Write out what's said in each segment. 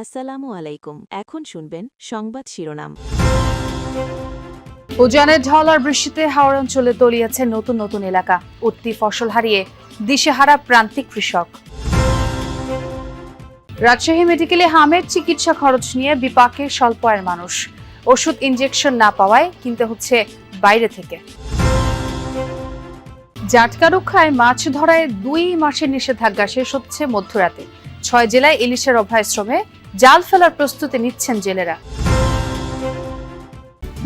আসসালামু আলাইকুম। এখন শুনবেন সংবাদ শিরোনাম। উজানের ঢল আর বৃষ্টিতে হাওড় অঞ্চলে তলিয়েছে নতুন নতুন এলাকা। উঠতি ফসল হারিয়ে দিশেহারা প্রান্তিক কৃষক। রাজশাহী মেডিকেলে হামের চিকিৎসা খরচ নিয়ে বিপাকে স্বল্প আয়ের মানুষ। ওষুধ ইনজেকশন না পাওয়ায় কিনতে হচ্ছে বাইরে থেকে। জাটকা রক্ষায় মাছ ধরায় 2 মাসের নিষেধাজ্ঞা শেষ হচ্ছে মধ্যরাতে। 6 জেলায় ইলিশের অভয়াশ্রমে জাল ফেলার প্রস্তুতি নিচ্ছেন জেলেরা।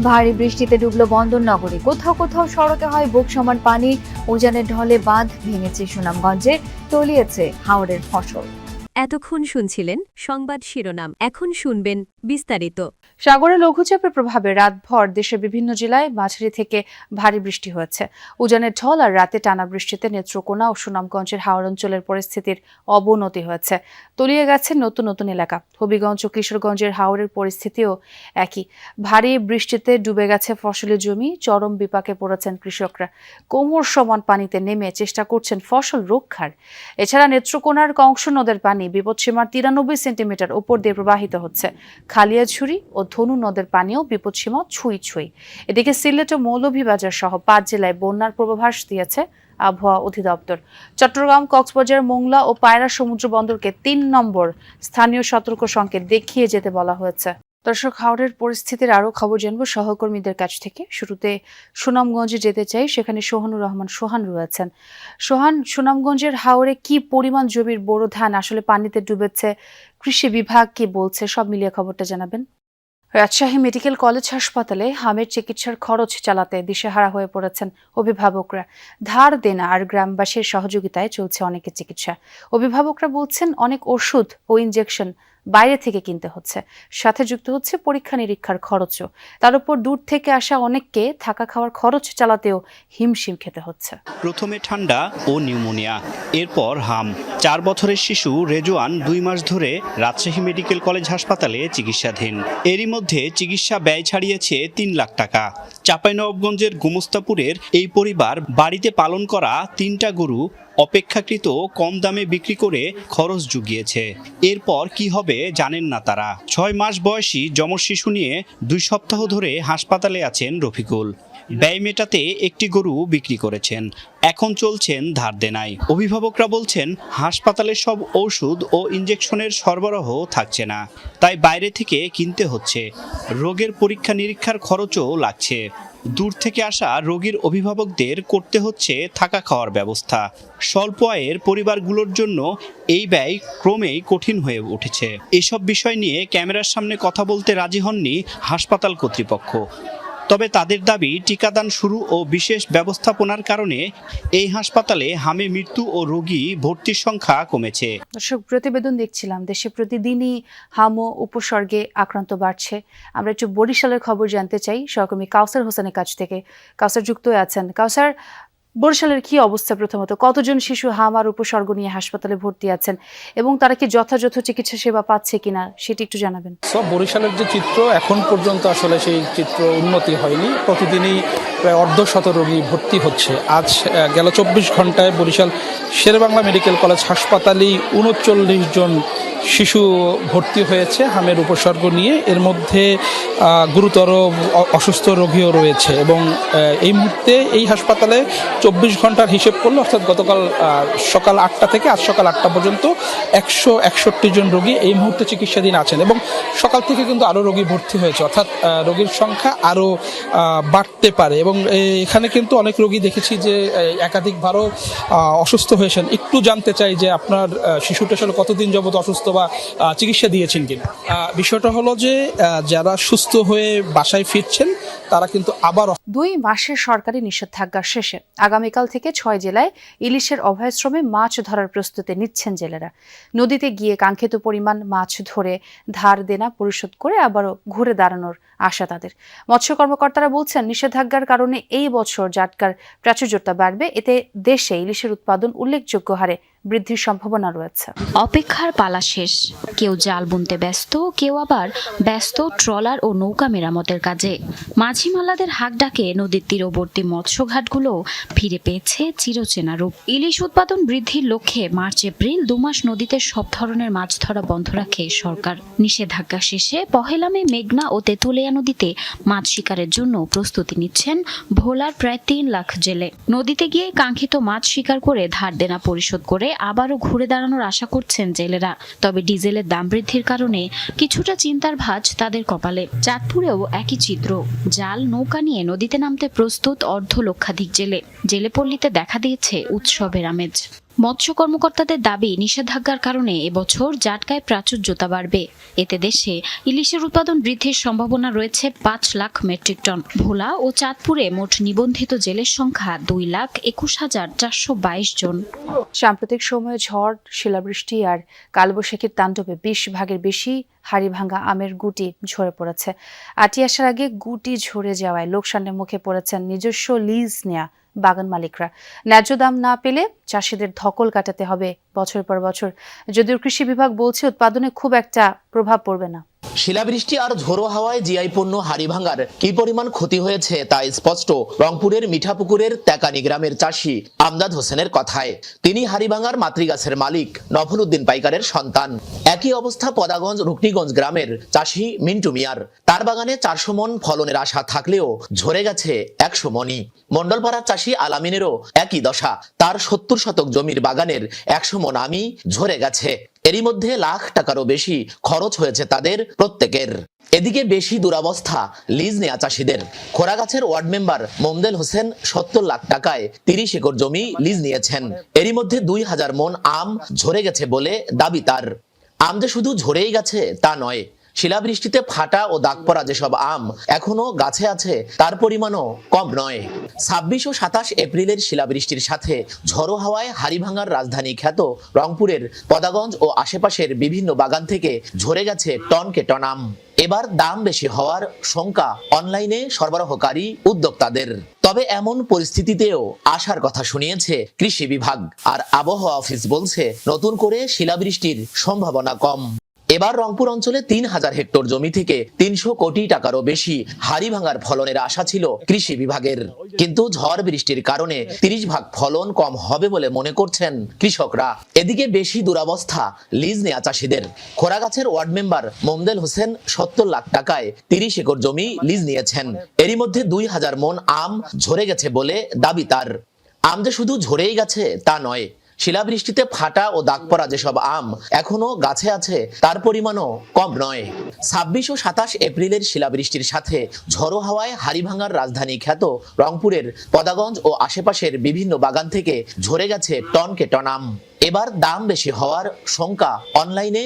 ভারী বৃষ্টিতে ডুবলো বন্দরনগরী, কোথাও কোথাও সড়কে হয় বুক সমান পানি। উজানের ঢলে বাঁধ ভেঙেছে সুনামগঞ্জে, তলিয়েছে হাওড়ের ফসল। এতক্ষণ শুনছিলেন সংবাদ শিরোনাম। এখন শুনবেন বিস্তারিত। সাগরে লঘুচাপের প্রভাবে রাতভর দেশের বিভিন্ন জেলায় মাঝারি থেকে ভারী বৃষ্টি হয়েছে। উজানের ঢল আর রাতে টানা বৃষ্টিতে নেত্রকোনা ও সুনামগঞ্জের হাওড় অঞ্চলের পরিস্থিতির অবনতি হয়েছে। তলিয়ে গেছে নতুন নতুন এলাকা। হবিগঞ্জ ও কিশোরগঞ্জের হাওড়ের পরিস্থিতিও একই। ভারী বৃষ্টিতে ডুবে গেছে ফসলি জমি, চরম বিপাকে পড়েছেন কৃষকরা। কোমর সমান পানিতে নেমে চেষ্টা করছেন ফসল রক্ষার। এছাড়া নেত্রকোনার কংস নদের পানি বিপদসীমার 93 সেন্টিমিটার উপর দিয়ে প্রবাহিত হচ্ছে। খালিয়াঝুরি ও ধনু নদের পানিও বিপদসীমা ছুঁই ছুঁই। এদিকে সিলেট ও মৌলভীবাজার সহ 5 জেলায় বন্যার পূর্বাভাস দিয়েছে আবহাওয়া অধিদপ্তর। চট্টগ্রাম, কক্সবাজার, মোংলা ও পায়রা সমুদ্র বন্দরকে 3 নম্বর স্থানীয় সতর্ক সংকেত দেখিয়ে যেতে বলা হয়েছে। দর্শক, হাওড়ের পরিস্থিতির আরও খবর জানবো সহকর্মীদের কাছ থেকে। শুরুতে সুনামগঞ্জে যেতে চাই, সেখানে সোহানুর রহমান সোহান রয়েছেন। সোহান, সুনামগঞ্জের হাওড়ে কি পরিমাণ জমির বোরো ধান আসলে পানিতে ডুবেছে, কৃষি বিভাগ কি বলছে, সব মিলিয়ে খবরটা জানাবেন। রাজশাহী মেডিকেল কলেজ হাসপাতালে হামের চিকিৎসার খরচ চালাতে দিশেহারা হয়ে পড়েছেন অভিভাবকরা। ধার দেনা আর গ্রামবাসীর সহযোগিতায় চলছে অনেকের চিকিৎসা। অভিভাবকরা বলছেন অনেক ওষুধ ও ইনজেকশন বাইরে থেকে কিনতে হচ্ছে, সাথে যুক্ত হচ্ছে পরীক্ষা নিরীক্ষার খরচও। তার উপর দূর থেকে আসা অনেককে থাকা খাওয়ার খরচ চালাতেও হিমশিম খেতে হচ্ছে। প্রথমে ঠান্ডা ও নিউমোনিয়া, এরপর হাম। 4 বছরের শিশু রেজওয়ান 2 মাস ধরে রাজশাহী মেডিকেল কলেজ হাসপাতালে চিকিৎসাধীন। এরই মধ্যে চিকিৎসা ব্যয় ছাড়িয়েছে 3 লাখ টাকা। চাঁপাইনবাবগঞ্জের গোমস্তাপুরের এই পরিবার বাড়িতে পালন করা 3টা গরু অপেক্ষাকৃত কম দামে বিক্রি করে খরচ জুগিয়েছে। এরপর কি হবে জানেন না তারা। 6 মাস বয়সী যমজ শিশু নিয়ে 2 সপ্তাহ ধরে হাসপাতালে আছেন রফিকুল। ব্যয় মেটাতে একটি গরু বিক্রি করেছেন, এখন চলছেন ধার দেনায়। অভিভাবকরা বলছেন হাসপাতালের সব ওষুধ ও ইনজেকশনের সরবরাহ থাকছে না, তাই বাইরে থেকে কিনতে হচ্ছে। রোগের পরীক্ষা নিরীক্ষার খরচও লাগছে। দূর থেকে আসা রোগীর অভিভাবকদের করতে হচ্ছে থাকা খাওয়ার ব্যবস্থা। স্বল্প আয়ের পরিবারগুলোর জন্য এই ব্যয় ক্রমেই কঠিন হয়ে উঠেছে। এসব বিষয় নিয়ে ক্যামেরার সামনে কথা বলতে রাজি হননি হাসপাতাল কর্তৃপক্ষ। তবে তাদের দাবি টিকাদান শুরু ও বিশেষ ব্যবস্থাপনার কারণে এই হাসপাতালে হামে মৃত্যু ও রোগী ভর্তির সংখ্যা কমেছে। দর্শক, প্রতিবেদন দেখছিলাম, দেশে প্রতিদিনই হাম ও উপসর্গে আক্রান্ত বাড়ছে। আমরা একটু বরিশালের খবর জানতে চাই সহকর্মী কাউসার হোসেনের কাছ থেকে। কাউসার যুক্ত আছেন। কাউসার, বরিশালের কি অবস্থা? প্রথমত, কতজন শিশু হাম আর উপসর্গ নিয়ে হাসপাতালে ভর্তি আছেন এবং তারা কি যথাযথ চিকিৎসা সেবা পাচ্ছে কিনা সেটি একটু জানাবেন। বরিশালের যে চিত্র এখন পর্যন্ত আসলে সেই চিত্র উন্নতি হয়নি। প্রতিদিনই প্রায় অর্ধশত রোগী ভর্তি হচ্ছে। আজ গেল 24 ঘন্টায় বরিশাল শেরেবাংলা মেডিকেল কলেজ হাসপাতালেই 39 জন শিশু ভর্তি হয়েছে হামের উপসর্গ নিয়ে। এর মধ্যে গুরুতর অসুস্থ রোগীও রয়েছে এবং এই মুহূর্তে এই হাসপাতালে 24 ঘন্টার হিসেব করলে, অর্থাৎ গতকাল সকাল 8টা থেকে আজ সকাল 8টা পর্যন্ত 161 জন রোগী এই মুহূর্তে চিকিৎসাধীন আছেন এবং সকাল থেকে কিন্তু আরও রোগী ভর্তি হয়েছে, অর্থাৎ রোগীর সংখ্যা আরও বাড়তে পারে। এবং এখানে কিন্তু অনেক রোগী দেখেছি যে একাধিকবারও অসুস্থ হয়েছেন। একটু জানতে চাই যে আপনার শিশুটা আসলে কতদিন যাবত অসুস্থ বা চিকিৎসা দিয়েছেন কিনা। বিষয়টা হলো যে যারা সুস্থ হয়ে বাসায় ফিরছেন তারা কিন্তু আবার 2 মাসের সরকারি নিষেধাজ্ঞা শেষে আগামীকাল থেকে 6 জেলায় ইলিশের অভয়াশ্রমে মাছ ধরার প্রস্তুতি নিচ্ছেন জেলেরা। নদীতে গিয়ে কাঙ্ক্ষিত পরিমাণ মাছ ধরে ধার দেনা পরিশোধ করে আবারও ঘুরে দাঁড়ানোর আশা তাদের। মৎস্য কর্মকর্তারা বলছেন নিষেধাজ্ঞার কারণে এই বছর জাটকার প্রাচুর্যতা বাড়বে। এতে দেশে ইলিশের উৎপাদন উল্লেখযোগ্য হারে বৃদ্ধির সম্ভাবনা রয়েছে। অপেক্ষার পালা শেষ। কেউ জাল বুনতে ব্যস্ত, কেউ আবার ব্যস্ত ট্রলার ও নৌকা মেরামতের কাজে। মাঝিমালাদের হাক ডাকে নদীর তীরবর্তী মৎস্যঘাটগুলো ফিরে পেয়েছে চিরচেনা রূপ। ইলিশ উৎপাদন বৃদ্ধির লক্ষ্যে মার্চ এপ্রিল 2 মাস নদীতে সব ধরনের মাছ ধরা বন্ধ রাখে সরকার। নিষেধাজ্ঞা শেষে পহেলা মে মেঘনা ও তেঁতুলিয়া নদীতে মাছ শিকারের জন্য প্রস্তুতি নিচ্ছেন ভোলার প্রায় 3 লাখ জেলে। নদীতে গিয়ে কাঙ্ক্ষিত মাছ শিকার করে ধার দেনা পরিশোধ করে আবারও ঘুরে দাঁড়ানোর আশা করছেন জেলেরা। তবে ডিজেলের দাম বৃদ্ধির কারণে কিছুটা চিন্তার ভাঁজ তাদের কপালে। চাঁদপুরেও একই চিত্র। জাল নৌকা নিয়ে নদীতে নামতে প্রস্তুত অর্ধলক্ষাধিক জেলে। জেলেপল্লীতে দেখা দিয়েছে উৎসবের আমেজ। মৎস্য কর্মকর্তাদের দাবি, নিষেধাজ্ঞার কারণে এবছর জাটকায় প্রাচুর্যতা বাড়বে। এতে দেশে ইলিশের উৎপাদন বৃদ্ধির সম্ভাবনা রয়েছে 5 লাখ মেট্রিক টন। ভোলা ও চাঁদপুরে মোট নিবন্ধিত জেলের সংখ্যা 2,21,422 জন। সাম্প্রতিক সময়ে ঝড়, শিলাবৃষ্টি আর কালবৈশাখীর তাণ্ডবে 20 ভাগের বেশি হাড়িভাঙা আমের গুটি ঝরে পড়েছে। আটি আসার আগে গুটি ঝরে যাওয়ায় লোকসানের মুখে পড়েছেন নিজস্ব লিজ নেয়া বাগান মালিকরা। ন্যায্য দাম না পেলে চাষিদের ধকল কাটাতে হবে বছর পর বছর। যদিও কৃষি বিভাগ বলছে উৎপাদনে খুব একটা প্রভাব পড়বে না। শিলাবৃষ্টি আর ঝোড়ো হাওয়ায় জিআই পণ্য হাড়িভাঙার কি পরিমাণ ক্ষতি হয়েছে তা স্পষ্ট রংপুরের মিঠাপুকুরের তেকানি গ্রামের চাষি আমদাদ হোসেনের কথায়। তিনি হাড়িভাঙার মাতৃগাছের মালিক নফল উদ্দিন পাইকারের সন্তান। একই অবস্থা পদাগঞ্জ রুকনিগঞ্জ গ্রামের চাষি মিন্টু মিয়ার। তার বাগানে 400 মন ফলনের আশা থাকলেও ঝরে গেছে 100 মনই। মন্ডলপাড়ার চাষি আলামিনেরও একই দশা। তার 70 শতক জমির বাগানের 100 মন আমই ঝরে গেছে। এরই মধ্যে লাখ টাকারও বেশি খরচ হয়েছে তাদের প্রত্যেকের। এদিকে বেশি দুরবস্থা লিজ নেয়া চাষিদের। খোরাগাছের ওয়ার্ড মেম্বার মোমদেল হোসেন 70 লাখ টাকায় 30 একর জমি লিজ নিয়েছেন। এরই মধ্যে 2000 মন আম ঝরে গেছে বলে দাবি তার। আম যে শুধু ঝরেই গেছে তা নয়, শিলাবৃষ্টিতে ফাটা ও দাগ পড়া যেসব আম এখনো গাছে আছে তার পরিমাণও কম নয়। 26 ও 27 এপ্রিলের শিলাবৃষ্টির সাথে ঝড়ো হাওয়ায় হাড়িভাঙার রাজধানী খ্যাত রংপুরের পদাগঞ্জ ও আশেপাশের বিভিন্ন বাগান থেকে ঝরে গেছে টনকে টন আম। এবার দাম বেশি হওয়ার শঙ্কা অনলাইনে সরবরাহকারী উদ্যোক্তাদের। তবে এমন পরিস্থিতিতেও আশার কথা শুনিয়েছে কৃষি বিভাগ। আর আবহাওয়া অফিস বলছে নতুন করে শিলাবৃষ্টির সম্ভাবনা কম। এবার রংপুর অঞ্চলে 3000 হেক্টর জমি থেকে 300 কোটি টাকারও বেশি হাড়িভাঙার ফলনের আশা ছিল কৃষি বিভাগের। কিন্তু ঝড় বৃষ্টির কারণে 30 ভাগ ফলন কম হবে বলে মনে করছেন কৃষকরা। এদিকে বেশি দুরবস্থা লিজ নেয়া চাষিদের। খোরাগাছের ওয়ার্ড মেম্বার মোমদেল হোসেন 70 লাখ টাকায় 30 একর জমি লিজ নিয়েছেন। এরই মধ্যে 2000 মন আম ঝরে গেছে বলে দাবি তার। আম যে শুধু ঝরেই গেছে তা নয়, শিলাবৃষ্টিতে ফাটা ও দাগ পড়া যেসব আম এখনো গাছে আছে তার পরিমাণও কম নয়। 26 ও 27 এপ্রিলের শিলাবৃষ্টির সাথে ঝড়ো হাওয়ায় হাড়িভাঙার রাজধানী খ্যাত রংপুরের পদাগঞ্জ ও আশেপাশের বিভিন্ন বাগান থেকে ঝরে গেছে টনকে টন আম। এবার দাম বেশি হওয়ার শঙ্কা অনলাইনে